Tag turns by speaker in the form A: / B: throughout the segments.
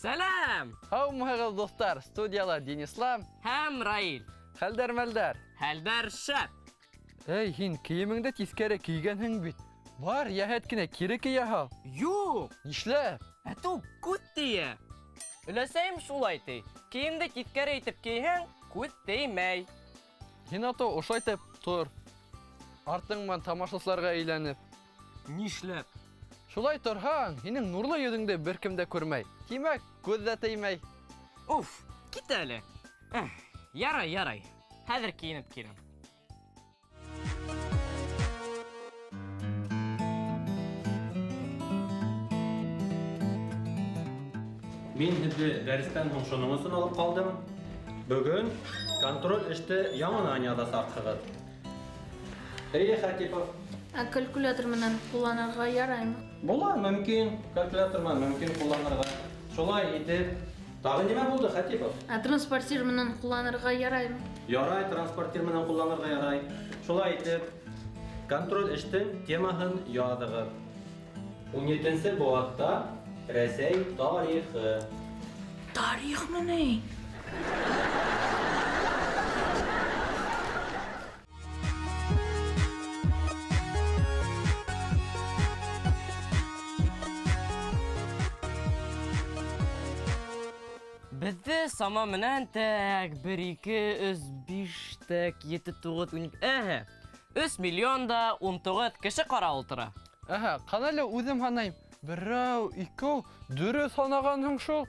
A: Сәлам!
B: Һаумыгыз, достар, студияла Денислам
A: Һәм Раил.
B: Хәлдәр-мәлдәр.
A: Хәлдәр шәп.
B: Эй, һин киемеңдә тискәре кигәнһең бит. Бар, яһәт кенә кире кияһа.
A: Юк!
B: Нишләп?
A: Әтү күт тие. Өләсәйем шулай ти. Киемде тискәре итеп киһәң, күт теймәй.
B: Һин ато ошайтып тор. Артыңман тамашасыларга әйләнеп.
A: Нишләп?
B: Шулай торһаң, һинең нурлы йөзеңдә беркем дә күрмәй. Тимәк, күз дә теймәй.
A: Уф, кит әле. Ярай. Хәзер киенеп киләм.
C: Мин һеҙҙе дәрестән һуң шуның өсөн алып ҡалдым. Бөгөн контроль эште яңынан яҙасаҡһығыҙ. Эйе, Хәтипов.
D: Калькулятор менән ҡулланырға яраймы?
C: Була, мөмкин. Калькулятор менән мөмкин ҡулланырға. Шулай итеп. Тағы нимә булды, Хәтипов?
D: Транспортир менән ҡулланырға яраймы?
C: Ярай, транспортир менән ҡулланырға ярай. Шулай итеп, контроль эштең темаһын яҙығыҙ. 17-нсе быуатта Рәсәй тарихы.
D: Тарихмы ни?
A: Беҙҙе сама менән тәк 1, 2, 3, 5, тәк 7, 9, 12... 3 миллион да 19 кеше ҡара ултыра.
B: Ҡанәле үҙем һанайым. Берәү, икәү, дөрөҫ һанағанһың шул.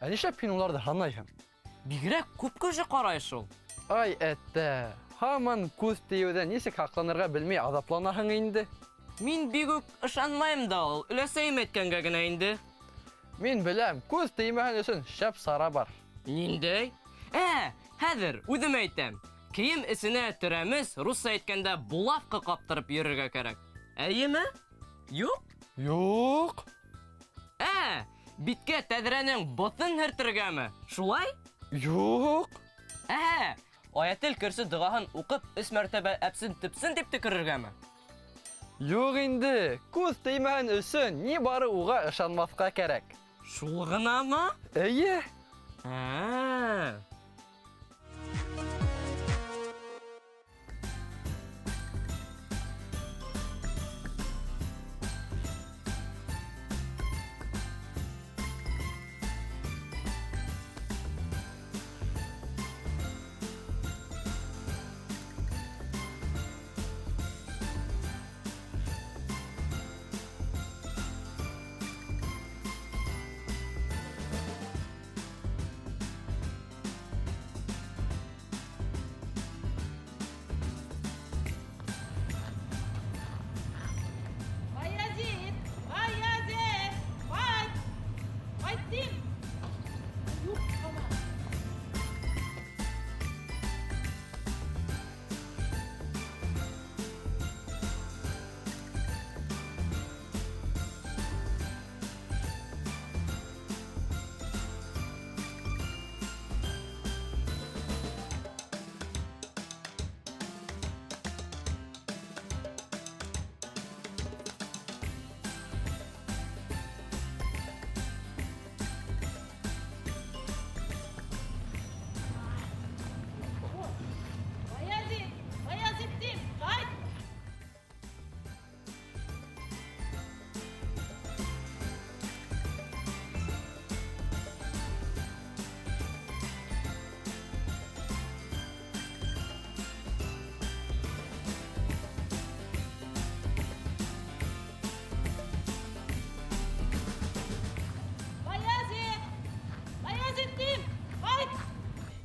B: Нишләп һин уларҙы һанайһың?
A: Бигерәк күп кеше ҡарай шул.
B: Ай, әттә. Һаман күҙ тейеүҙән нисек һаҡланырға белмәй аҙапланаһың инде.
A: Мин бик үк ышанмайым да ул. Өләсәйем әйткәнгә генә инде.
B: Мин беләм, күҙ теймәһен өсөн шәп сара бар.
A: Ниндәй? Хәҙер үҙем әйтәм. Кейем эсенә төрәмес, русса әйткәндә булавка ҡаптырып йөрөргә кәрәк. Әйеме? Юҡ?
B: Юҡ.
A: Биткә тәҙрәнең ботон һөртөргәме? Шулай?
B: Юҡ.
A: Аятел көрсө дұғаһын уҡып 3 мәртәбә әпсен-төпсен дип төкөрөргәме?
B: Юҡ инде. Күҙ теймәһен өсөн ни бары уға ышанмаҫҡа кәрәк.
A: Шул ғынамы?
B: Эйе.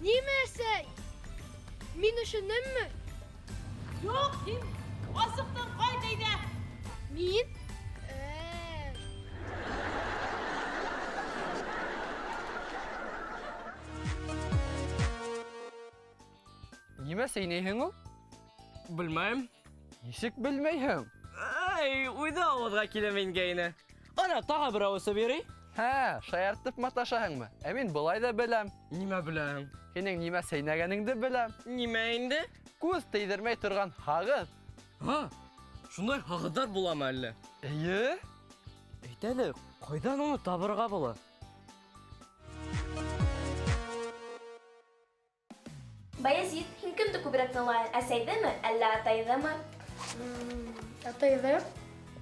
E: Нимәсәй? Мин ышаныммы?
F: Юк, һин асыҡтың, ҡайт әйҙә.
E: Мин?
B: Нимә сәйнәйһең ул?
A: Белмәйем.
B: Нисек белмәйһең?
A: Үҙе ауыҙға килемейнгәйне. Ана, тағы берәү үсеп йөрөй.
B: Шаяртып маташаһыңмы? Мин былай да беләм.
A: Нимә беләм?
B: Һинең нимә сәйнәгәнеңде беләм.
A: Нимә инде?
B: Күз тейҙермәй торған һағыҙ.
A: Шундай һағыҙҙар буламы әллә?
B: Эйе.
A: Әйт әле, ҡайҙан уны табырға була?
G: Баязит, һин кемде күбрәк тыңлайһың? Әсәйҙеме, әллә атайҙымы?
E: Атайҙы.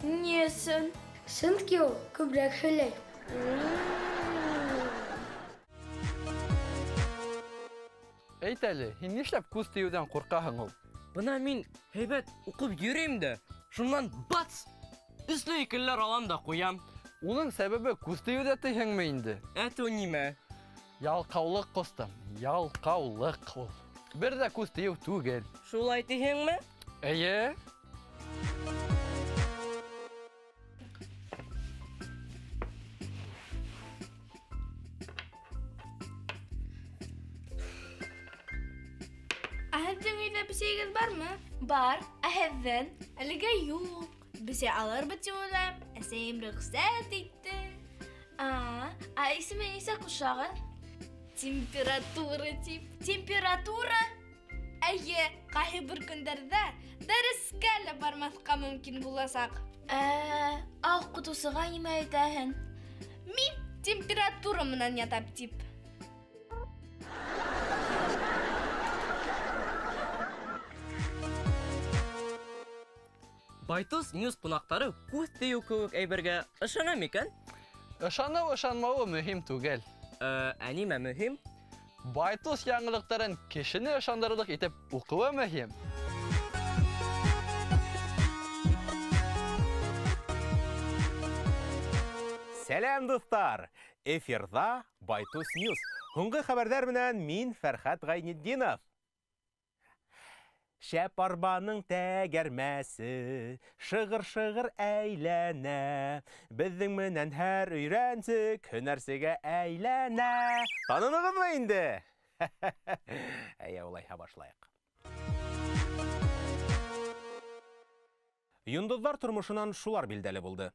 G: Ни өсөн?
E: Сөнки ул күбрәк һөйләй.
B: Әйт әле, һин нишләп күз тиюдән куркаһың ул?
A: Бына мин һәйбәт укып йөрим дә, шуннан бац! Өсле икелләр алам да куям.
B: Уның сәбәбе күз тиюдә тиһеңме инде?
A: Әтү нимә?
B: Ялкаулык кустым, ялкаулык ул. Бер дә күз тию түгел.
A: Шулай тиһеңме?
B: Әйе?
E: Һеҙҙең өйҙә бесәйегеҙ бармы?
G: Бар, ә һеҙҙең?
E: Әлегә юҡ. Бесәй алырбыҙ тип уйлайым. Әсәйем рөхсәт итте.
G: Ә исеме нисә ҡушағыҙ?
E: Температура тип.
G: Температура?
E: Әйе, ҡайһы бер көндәрҙә дәрескә лә бармаҫҡа мөмкин буласаҡ.
G: Уҡытыусыға нимә әйтәһең?
E: Мин температура менән ятам тип.
A: Байтус News ҡунаҡтары күҙ тейеү кеүек әйбергә ышана микән?
B: Ышаныу-ышанмауы мөһим түгел.
A: Ә нимә мөһим?
B: Байтус яңылыктарын кешене ышандырырлык итеп укуы мөһим.
H: Сәлам дуҫтар! Эфирҙа Байтус News. Һуңғы хәбәрҙәр менән мин Фәрхәт Ғайнетдинов. Шәп арбаның тәгәрмәсе, шығыр-шығыр әйләнә. Беҙҙең менән һәр өйрәнсек һөнәрсегә әйләнә. Танынығыҙмы инде? Әйе, улайһа башлайыҡ. Йондоҙҙар тормошонан шулар билдәле булды.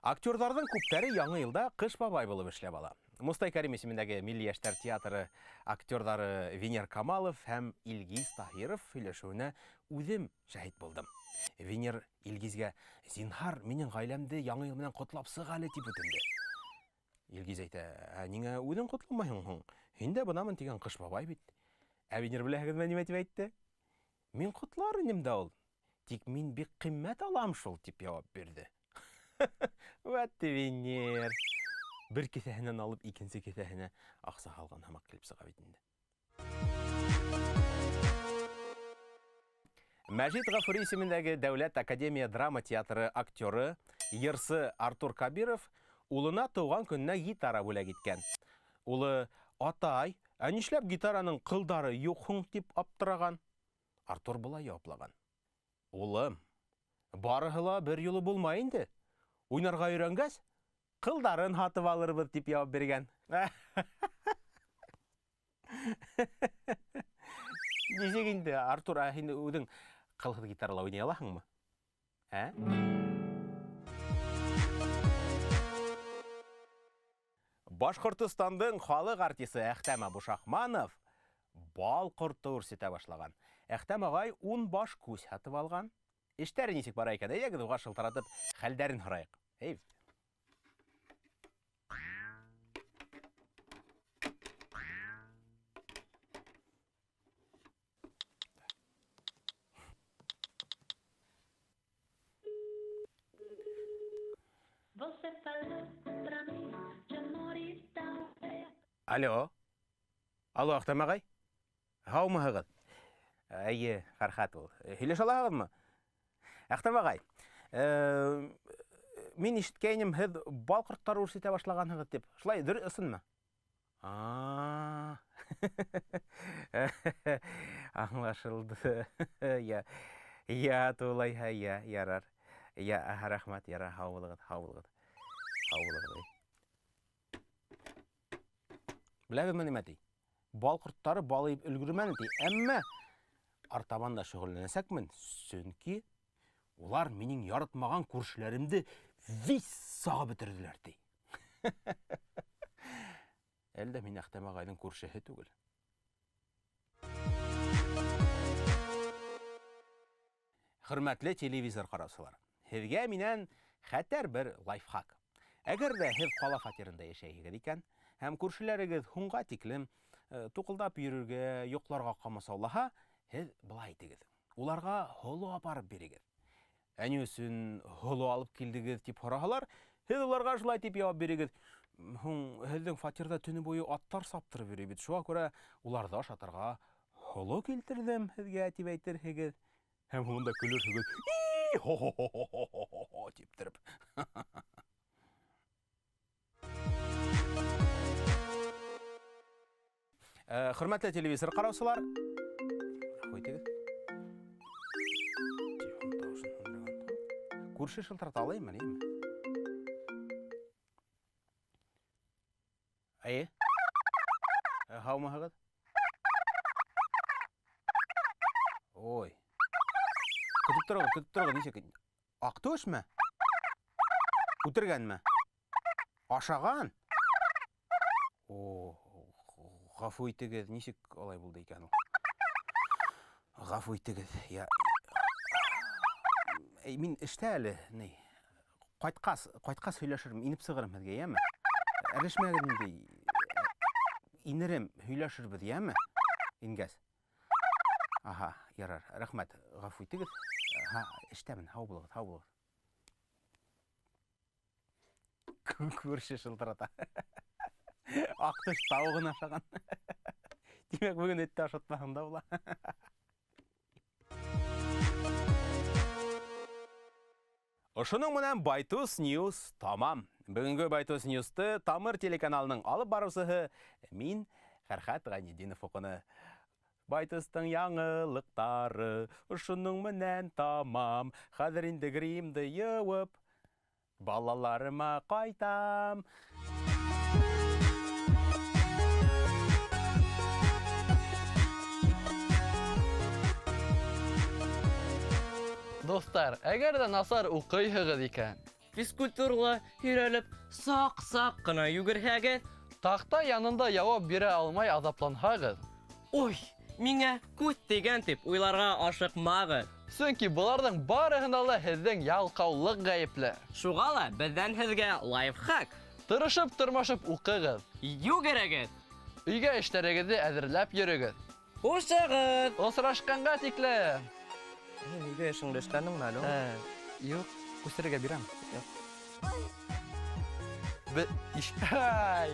H: Актерҙарҙың күптәре яңы йылда Ҡыш бабай булып эшләп ала. Мостай Кәрим исемендәге Милли йәштәр театры актерҙары Венер Камалов һәм Илгиз Таһиров һөйләшеүенә үҙем шаһит булдым. Венер Илгизгә: "Зинһар, минең ғаиләмде яңы йыл менән ҡотлап сыҡ әле" тип үтенде. Илгиз әйтә: "Ниңә үҙең ҡотламайһың һуң? Һин дә бынамын тигән Ҡыш бабай бит." Ә Венер беләһегеҙме нимә тип әйтте? "Мин ҡотлар инем дә ул. Тик мин бик ҡиммәт алам шул" тип яуап бирҙе. Вәтте Венер. Бер кеҫәһенән алып, икенсе кеҫәһенә аҡса һалған һымаҡ килеп сыға бит инде. Мәжит Ғафури исемендәге Дәүләт Академия драма театры актеры, йырсы Артур Кабиров улына тыуған көнөнә гитара бүләк иткән. Улы: "Атай, ә нишләп гитараның ҡылдары юҡ һуң?" тип аптыраған. Артур былай яуаплаган: "Улым, барыһы ла бер юлы булмай инде. Уйнарға өйрәнгәс, ҡылдарын һатып алырбыҙ" тип яуап биргән. Нисек инде, Артур, һин үҙең ҡылһыҙ гитарала уйнай алаһыңмы? Башҡортостандың халыҡ артисы Әхтәм Абушахманов бал ҡорто үрсетә башлаған. Әхтәм ағай 10 баш күс һатып алған. Эштәре нисек бара икән? Әйҙәгеҙ уға шылтыратып хәлдәрен һорайыҡ. Алло. Алло, Әхтәм ағай. Һаумыһығыҙ? Әйе, Фәрхәт ул. Һөйләшә алаһығыҙмы? Әхтәм ағай, мин ишеткәйнем, һеҙ бал ҡорттары үрсетә башлағанһығыҙ тип. Шулай дөрөҫ, ысынмы? Аңлашылды. Я, тулайһа, ярар. Я, рәхмәт, яра, һау булығыҙ. Беләгеҙме нимә ти? Бал ҡорттары балыйып өлгөрмәне ти. Әммә артабанда шөғөлләнәсәкмен, сөнки улар минең яратмаған күршеләремде вис сағып бөтөрҙөләр ти. Әлдә мин Әхтәм ағайҙың күршеһе түгел. Хөрмәтле телевизор ҡараусылар, һеҙгә минән хәтәр бер лайфхак. Әгәр ҙә һеҙ ҡала фатирында йәшәйһегеҙ икән, һәм күршеләрегеҙ һуңға тиклем туқылдап йөрергә, йокларга камасаулаһа, һез былай итегез. Уларга холо апарып бирегез. Әни өсөн холо алып килдегез дип һораһалар, һез уларга шулай дип җавап бирегез. Һуң, һезнең фатирда төне буе аттар саптырып йөри бит. Шуңа күрә уларда ашатырга холо килтердем һезгә дип әйтерһегез. Һәм монда көлерһегез. Хо-хо-хо-хо-хо дип торып. Хөрмәтле телевизор караусылар, рәхмәт. Күрше шылтырата алаймы, нәме? Әйе? Һаумыһығыҙ? Ой. Көтүп торығыҙ, нисек? Аҡтүшме? Үтергәнме? Ашаған? О, ғафу итегеҙ, нисек алай булды икән ул? Ғафу итегеҙ, я... Мин эштә әле, ни, ҡайтҡас һөйләшермен, инеп сығырым һеҙгә, йәме? Әрешмәгеҙ инде, инерем, һөйләшербеҙ, йәме? Ингәс. Аһа, ярар, рәхмәт, ғафу итегеҙ. Һа, эштәмен, һау булығыҙ, һау булығыҙ. Күрше шылтырата. Аҡтыш тауығын ашаған. Демәк, бүгін этте ашатмаһын да була. Ошоның менән Байтус Ньюс тамам. Бүгенге Байтус Ньюсты Тамыр телеканалының алып барыусыһы мин Фәрхәт Ғәйнетдинов укыны. Байтустың яңылыҡтары ошоның менән тамам. Хәҙер инде гримды йыуып, балаларыма ҡайтам.
B: Достар, әгәр дә насар укыйһығыҙ икән,
A: Физкультурала һөйрәлеп, саҡ-саҡ ҡына йүгерһәгеҙ.
B: Тахта янында яуап бирә алмай аҙапланһағыҙ.
A: Ой, миңә күҙ тейгән тип уйларға ашыҡмағыҙ.
B: Сөнки быларҙың барыһында ла һеҙҙең ялҡаулыҡ ғәйепле.
A: Шуға ла беҙҙән һеҙгә лайфхак.
B: Тырышып-тырмашып уҡығыҙ.
A: Йүгерегеҙ.
B: Өйгә эштәрегеҙҙе әҙерләп йөрөгөҙ.
A: Хушығыҙ.
B: Осрашҡанға тиклем.
A: Нигә эшеңде эшләнеңме әле?
B: Юҡ, күсерергә бирәм. Ай!